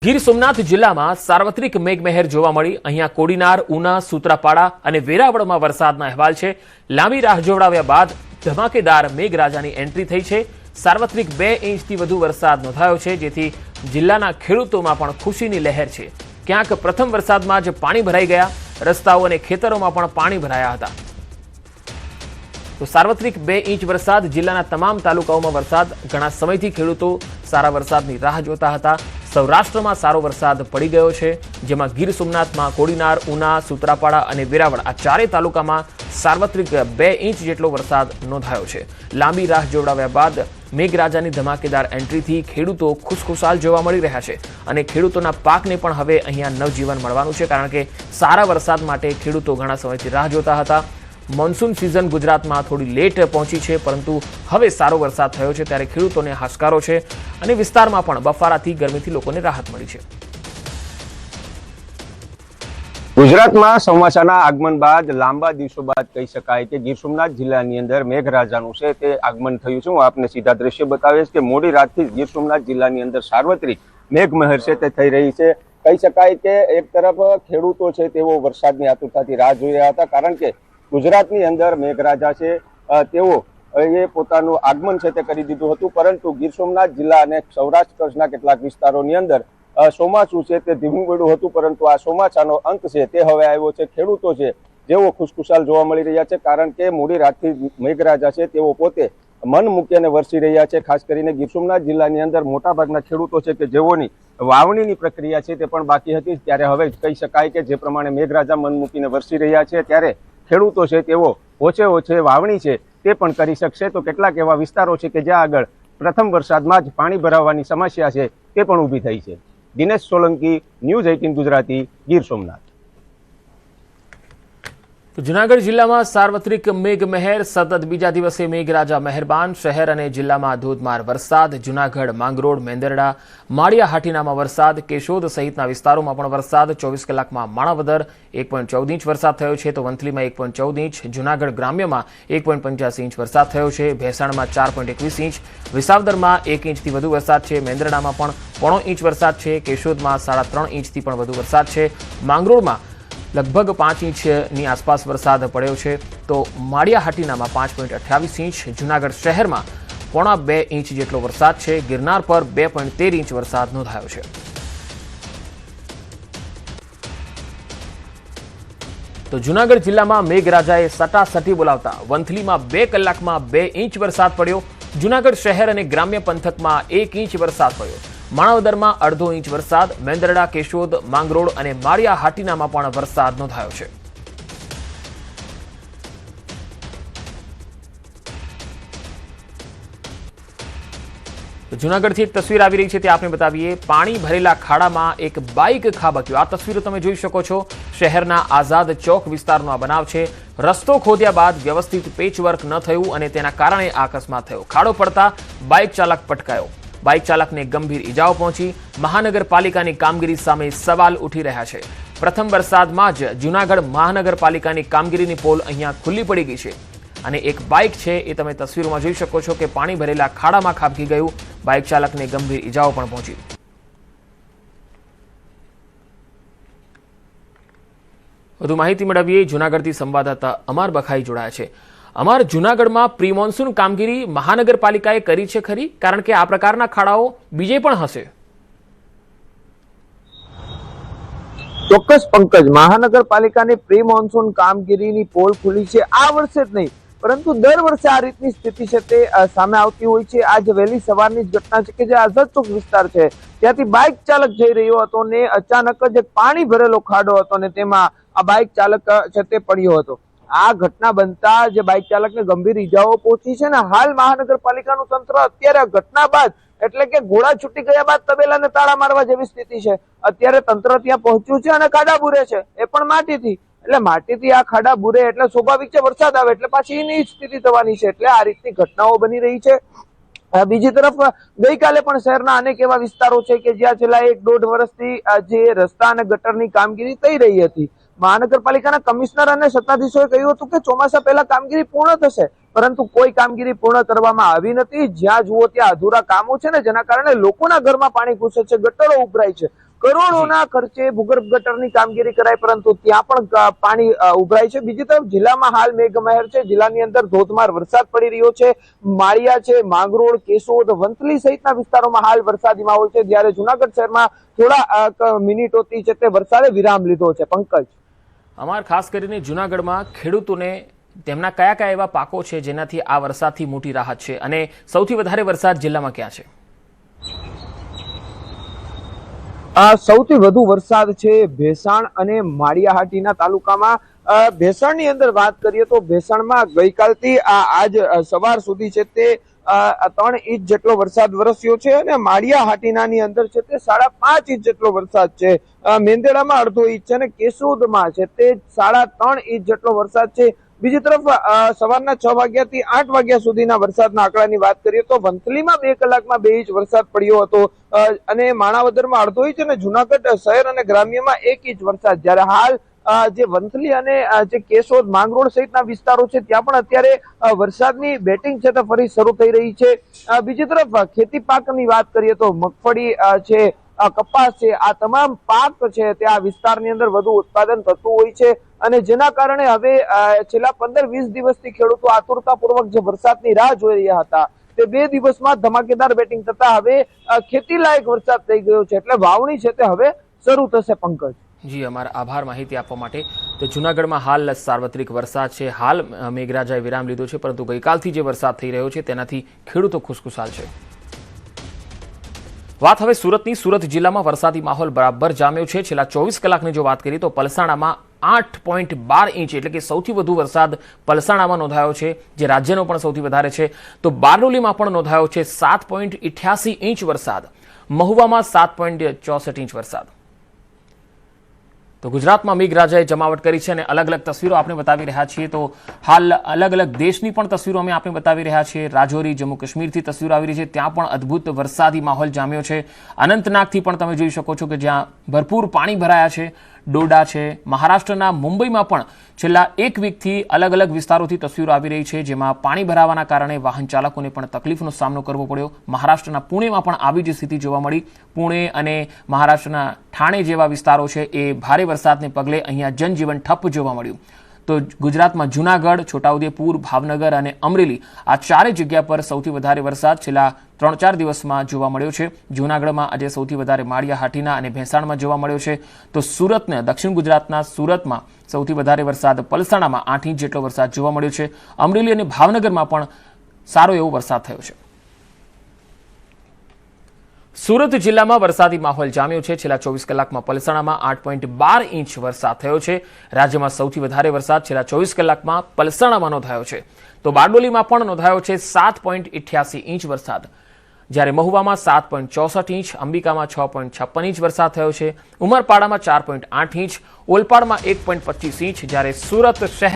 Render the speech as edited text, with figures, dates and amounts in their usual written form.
ગીર સોમનાથ જિલ્લામાં સાર્વત્રિક મેઘમહેર જોવા મળી। અહીંયા કોડીનાર, ઉના, સૂત્રાપાડા અને વેરાવળમાં વરસાદના અહેવાલ છે। લાંબી રાહ જોવડાવ્યા બાદ ધમાકેદાર મેઘરાજાની એન્ટ્રી થઈ છે। સાર્વત્રિક 2 ઇંચથી વધુ વરસાદ નોંધાયો છે, જેથી જિલ્લાના ખેડૂતોમાં પણ ખુશીની લહેર છે। ક્યાંક પ્રથમ વરસાદમાં જ પાણી ભરાઈ ગયા, રસ્તાઓ અને ખેતરોમાં પણ પાણી ભરાયા હતા। તો સાર્વત્રિક 2 ઇંચ વરસાદ, જિલ્લાના તમામ તાલુકાઓમાં વરસાદ। ઘણા સમયથી ખેડૂતો સારા વરસાદની રાહ જોતા હતા। સૌરાષ્ટ્રમાં સારો વરસાદ પડી ગયો છે, જેમાં ગીર સોમનાથમાં કોડીનાર, ઉના, સૂત્રાપાડા અને વેરાવળ આ ચારેય તાલુકામાં સાર્વત્રિક 2 ઇંચ જેટલો વરસાદ નોંધાયો છે। લાંબી રાહ જોવડાવ્યા બાદ મેઘરાજાની ધમાકેદાર એન્ટ્રીથી ખેડૂતો ખુશખુશાલ જોવા મળી રહ્યા છે અને ખેડૂતોના પાકને પણ હવે અહીંયા નવજીવન મળવાનું છે, કારણ કે સારા વરસાદ માટે ખેડૂતો ઘણા સમયથી રાહ જોતા હતા। મોન્સૂન સિઝન ગુજરાતમાં થોડી લેટ પહોંચી છે, પરંતુ હવે સારો વરસાદ થયો છે ત્યારે ખેડૂતોને હાશકારો છે અને વિસ્તારમાં પણ બફારાથી ગરમીથી લોકોને રાહત મળી છે। ગુજરાતમાં ચોમાસાના આગમન બાદ લાંબા દિવસો બાદ કહી શકાય કે ગીર સોમનાથ જિલ્લાની અંદર મેઘરાજાનું છે તે આગમન થયું છે। હું આપને સીધા દ્રશ્ય બતાવીશ કે મોડી રાતથી જ ગીર સોમનાથ જિલ્લાની અંદર સાર્વત્રિક મેઘમહેર છે તે થઈ રહી છે। કહી શકાય કે એક તરફ ખેડૂતો છે તેઓ વરસાદની આતુરતાથી રાહ જોઈ રહ્યા હતા, કારણ કે ગુજરાતની અંદર મેઘરાજા છે તેઓ એ પોતાનું આગમન છે તે કરી દીધું હતું, પરંતુ ગીર સોમનાથ જિલ્લા અને સૌરાષ્ટ્ર કચ્છના કેટલાક વિસ્તારોની અંદર ચોમાસું છે તે ધીમું પડ્યું હતું, પરંતુ આ ચોમાસાનો અંત છે તે હવે આવ્યો છે। ખેડૂતો છે જેઓ ખુશખુશાલ જોવા મળી રહ્યા છે, કારણ કે મોડી રાતથી મેઘરાજા છે તેઓ પોતે મન મૂકીને વરસી રહ્યા છે। ખાસ કરીને ગીર સોમનાથ જિલ્લાની અંદર મોટાભાગના ખેડૂતો છે કે જેઓની વાવણીની પ્રક્રિયા છે તે પણ બાકી હતી, ત્યારે હવે કહી શકાય કે જે પ્રમાણે મેઘરાજા મન મૂકીને વરસી રહ્યા છે ત્યારે ખેડૂતો છે તેઓ ઓછે વાવણી છે તે પણ કરી શકશે। તો કેટલાક એવા વિસ્તારો છે કે જ્યાં આગળ પ્રથમ વરસાદમાં જ પાણી ભરાવાની સમસ્યા છે તે પણ ઊભી થઈ છે। દિનેશ સોલંકી, ન્યૂઝ 18 ગુજરાતી, ગીર સોમનાથ। જૂનાગઢ જિલ્લામાં સાર્વત્રિક મેઘમહેર, સતત બીજા દિવસે મેઘરાજા મહેરબાન। શહેર અને જિલ્લામાં ધોધમાર વરસાદ। જૂનાગઢ, માંગરોળ, મેંદરડા, માળિયા હાટીનામાં વરસાદ, કેશોદ સહિતના વિસ્તારોમાં પણ વરસાદ। 24 કલાકમાં માણાવદર 1.14 ઇંચ વરસાદ થયો છે, તો વંથલીમાં 1.14 ઇંચ, જૂનાગઢ ગ્રામ્યમાં 1.85 ઇંચ વરસાદ થયો છે, ભેસાણમાં 4.21 ઇંચ, વિસાવદરમાં 1 ઇંચથી વધુ વરસાદ છે, મેંદરડામાં પણ 0.5 ઇંચ વરસાદ છે, કેશોદમાં 3.5 ઇંચથી પણ વધુ વરસાદ છે, માંગરોળમાં લગભગ 5 ઇંચની આસપાસ વરસાદ પડ્યો છે, તો માળિયા હાટીનામાં 5.28 ઇંચ, જૂનાગઢ શહેરમાં 1.25 ઇંચ જેટલો વરસાદ છે, ગિરનાર પર 2.13 ઇંચ વરસાદ નોંધાયો છે। તો જૂનાગઢ જિલ્લામાં મેઘરાજાએ સટાસટી બોલાવતા વંથલીમાં 2 કલાકમાં 2 ઇંચ વરસાદ પડ્યો। જૂનાગઢ શહેર અને ગ્રામ્ય પંથકમાં 1 ઇંચ વરસાદ પડ્યો। માણાવદરમાં 0.5 ઇંચ વરસાદ, મેંદરડા, કેશોદ, માંગરોળ અને માળિયા હાટીનામાં પણ વરસાદ નોંધાયો છે। જૂનાગઢથી એક તસવીર આવી રહી છે, તે આપને બતાવીએ। પાણી ભરેલા ખાડામાં એક બાઇક ખાબક્યું। આ તસવીરો તમે જોઈ શકો છો। શહેરના આઝાદ ચોક વિસ્તારનો આ બનાવ છે। રસ્તો ખોદ્યા બાદ વ્યવસ્થિત પેચવર્ક ન થયું અને તેના કારણે આ અકસ્માત થયો। ખાડો પડતા બાઇક ચાલક પટકાયો। બાઇક ચાલકને ગંભીર ઈજાઓ પહોંચી। મહાનગરપાલિકાની કામગીરી સામે સવાલ ઉઠી રહ્યા છે। પ્રથમ વરસાદમાં જ જૂનાગઢ મહાનગરપાલિકાની કામગીરીની પોલ અહીંયા ખુલ્લી પડી ગઈ છે અને એક બાઇક છે એ તમે તસવીરોમાં જોઈ શકો છો કે પાણી ભરેલા ખાડામાં ખાબકી ગયું। બાઇક ચાલકને ગંભીર ઈજાઓ પણ પહોંચી। વધુ માહિતી મેળવીએ, જૂનાગઢથી સંવાદદાતા અમાર બખાઈ જોડાયા છે। અમાર, જૂનાગઢમાં પ્રી મોન્સૂન કામગીરી મહાનગરપાલિકાએ કરી છે ખરી? કારણ કે આ પ્રકારના ખાડાઓ બીજે પણ હશે। ચોક્કસ પંકજ, મહાનગરપાલિકાની પ્રી મોન્સૂન કામગીરીની પોલ ખુલી છે। આ વર્ષે જ નહીં, પરંતુ દર વર્ષે આ રીતની સ્થિતિ છે તે સામે આવતી હોય છે। આજ વહેલી સવારની જ ઘટના છે કે જે આઝાદ ચોક વિસ્તાર છે ત્યાંથી બાઇક ચાલક જઈ રહ્યો હતો ને અચાનક જ પાણી ભરેલો ખાડો હતો ને તેમાં આ બાઇક ચાલક છે તે પડ્યો હતો। આ ઘટના બનતા જે બાઇક ચાલકને ગંભીર ઈજાઓ પહોંચી છે ને હાલ મહાનગરપાલિકાનું તંત્ર અત્યારે ઘટના બાદ એટલે કે ઘોડા છૂટી ગયા બાદ તબેલાને તાળા મારવા જેવી સ્થિતિ છે। અત્યારે તંત્ર ત્યાં પહોંચ્યું છે અને ખાડા બુરે છે, એ પણ માટીથી। એટલે માટીથી આ ખાડા બુરે એટલે સ્વાભાવિક છે વરસાદ આવે એટલે પાછી એની સ્થિતિ થવાની છે। એટલે આ રીતની ઘટનાઓ બની રહી છે। બીજી તરફ ગઈકાલે પણ શહેરના અનેક એવા વિસ્તારો છે કે જ્યાં છેલ્લા 1-1.5 વર્ષથી જે રસ્તા અને ગટરની કામગીરી થઈ રહી હતી। મહાનગરપાલિકાના કમિશનર અને સત્તાધીશોએ કહ્યું હતું કે ચોમાસા પહેલા કામગીરી પૂર્ણ થશે, પરંતુ કોઈ કામગીરી પૂર્ણ કરવામાં આવી નથી। જ્યાં જુઓ ત્યાં અધૂરા કામો છે ને જેના કારણે લોકોના ઘરમાં પાણી ઘૂસે છે, ગટરો ઉભરાય છે। કરોડોના ખર્ચે ભૂગર્ભ ગટરની કામગીરી કરાય, પરંતુ ત્યાં પણ પાણી ઉભરાય છે. બીજી તરફ જિલ્લામાં હાલ મેઘમહેર છે. જિલ્લાની અંદર ધોધમાર વરસાદ પડી રહ્યો છે. માળિયા છે, માંગરોળ, કેશોદ, વંથલી સહિતના વિસ્તારોમાં હાલ વરસાદી માહોલ છે, જ્યારે જુનાગઢ શહેરમાં થોડા મિનિટોથી છે તે વરસાદે વિરામ લીધો છે. પંકજ, અમાર ખાસ કરીને જૂનાગઢમાં ખેડૂતોને તેમના કયા કયા એવા પાકો છે જેનાથી આ વરસાદથી મોટી રાહત છે, અને સૌથી વધારે વરસાદ જિલ્લામાં ક્યાં છે? સૌથી વધુ વરસાદ છે ભેસાણ અને માળિયાહાટીના તાલુકામાં. ભેસાણની અંદર વાત કરીએ તો ભેસાણમાં ગઈકાલથી આજ સવાર સુધી છે તે 3 ઇંચ જેટલો વરસાદ વરસ્યો છે, અને માળિયાહાટીનાની અંદર છે તે 5.5 ઇંચ જેટલો વરસાદ છે. મેંદેડામાં 1/2 ઇંચ છે, અને કેશોદમાં છે તે 3.5 ઇંચ જેટલો વરસાદ છે. બીજી તરફ સવારના 6 વાગ્યાથી 8 વાગ્યા સુધીના વરસાદના આંકડાની વાત કરીએ તો વંથલીમાં 2 કલાકમાં 2 ઇંચ વરસાદ પડ્યો હતો, અને માણાવદરમાં 1/2 ઇંચ, અને જુનાગઢ શહેર અને ગ્રામ્યમાં 1 ઇંચ વરસાદ. જ્યારે હાલ જે વંથલી અને જે કેશોદ, માંગરોળ સહિતના વિસ્તારો છે ત્યાં પણ અત્યારે વરસાદની બેટિંગ છે તે ફરી શરૂ થઈ રહી છે. બીજી તરફ ખેતી પાકની વાત કરીએ તો મગફળી છે, કપાસ છે, આ તમામ પાક છે તે આ વિસ્તારની અંદર વધુ ઉત્પાદન થતું હોય છે, અને જેના કારણે હવે છેલ્લા 15-20 દિવસથી ખેડૂતો આતુરતાપૂર્વક જે વરસાદની રાહ જોઈ રહ્યા હતા તે 2 દિવસમાં ધમાકેદાર બેટિંગ થતા હવે ખેતી લાયક વરસાદ થઈ ગયો છે, એટલે વાવણી છે તે હવે શરૂ થશે. પંકજ, જી, અમારા આભાર માહિતી આપવા માટે. તો જૂનાગઢમાં હાલ સાર્વત્રિક વરસાદ છે. હાલ મેઘરાજાએ વિરામ લીધો છે, પરંતુ ગઈકાલથી જે વરસાદ થઈ રહ્યો છે તેનાથી ખેડૂતો ખુશખુશાલ છે. વાત હવે સુરતની. સુરત જિલ્લામાં વરસાદી માહોલ બરાબર જામ્યો છે. છેલ્લા 24 કલાકની જો વાત કરીએ તો પલસાણામાં 8.12 ઇંચ એટલે કે સૌથી વધુ વરસાદ પલસાણામાં નોંધાયો છે, જે રાજ્યનો પણ સૌથી વધારે છે. તો બારડોલીમાં પણ નોંધાયો છે 7.88 ઇંચ વરસાદ. મહુવામાં 7.64 ઇંચ વરસાદ. તો ગુજરાતમાં મેઘરાજાએ જમાવટ કરી છે, અને અલગ અલગ તસવીરો આપણે બતાવી રહ્યા છીએ. તો હાલ અલગ અલગ દેશની પણ તસવીરો અમે આપણે બતાવી રહ્યા છીએ. રાજૌરી, જમ્મુ કાશ્મીરથી તસવીરો આવી રહી છે, ત્યાં પણ અદ્ભુત વરસાદી માહોલ જામ્યો છે. અનંતનાગથી પણ તમે જોઈ શકો છો કે જ્યાં ભરપૂર પાણી ભરાયા છે. ડોડા છે. મહારાષ્ટ્રના મુંબઈમાં પણ છેલ્લા 1 વીકથી અલગ અલગ વિસ્તારોથી તસવીરો આવી રહી છે, જેમાં પાણી ભરાવાના કારણે વાહન ચાલકોને પણ તકલીફનો સામનો કરવો પડ્યો. મહારાષ્ટ્રના પુણેમાં પણ આવી જ સ્થિતિ જોવા મળી. પુણે અને મહારાષ્ટ્રના ઠાણે જેવા વિસ્તારો છે એ ભારે વરસાદને પગલે અહીંયા જનજીવન ઠપ જોવા મળ્યું. તો ગુજરાતમાં જૂનાગઢ, છોટાઉદેપુર, ભાવનગર અને અમરેલી આ 4 જગ્યા પર સૌથી વધારે વરસાદ છેલ્લા 3-4 દિવસમાં જોવા મળ્યો છે. જૂનાગઢમાં આજે સૌથી વધારે માળિયાહાટીના અને ભેંસાણમાં જોવા મળ્યો છે. તો સુરતને, દક્ષિણ ગુજરાતના સુરતમાં સૌથી વધારે વરસાદ પલસાણામાં 8 ઇંચ જેટલો વરસાદ જોવા મળ્યો છે. અમરેલી અને ભાવનગરમાં પણ સારો એવો વરસાદ થયો છે. સુરત જિલ્લામાં વરસાદી માહોલ જામ્યો છે. છેલ્લા 24 કલાકમાં પલસાણામાં 8.12 ઇંચ વરસાદ થયો છે. રાજ્યમાં સૌથી વધારે વરસાદ છેલ્લા 24 કલાકમાં પલસાણામાં નોંધાયો છે. તો બારડોલીમાં પણ નોંધાયો છે 7.88 ઇંચ વરસાદ, જ્યારે મહુવામાં 7.64 ઇંચ, અંબિકામાં 6.56 ઇંચ વરસાદ થયો છે. ઉમરપાડામાં 4.8 ઇંચ, ઓલપાડમાં 1.25 ઇંચ, જ્યારે સુરત શહેર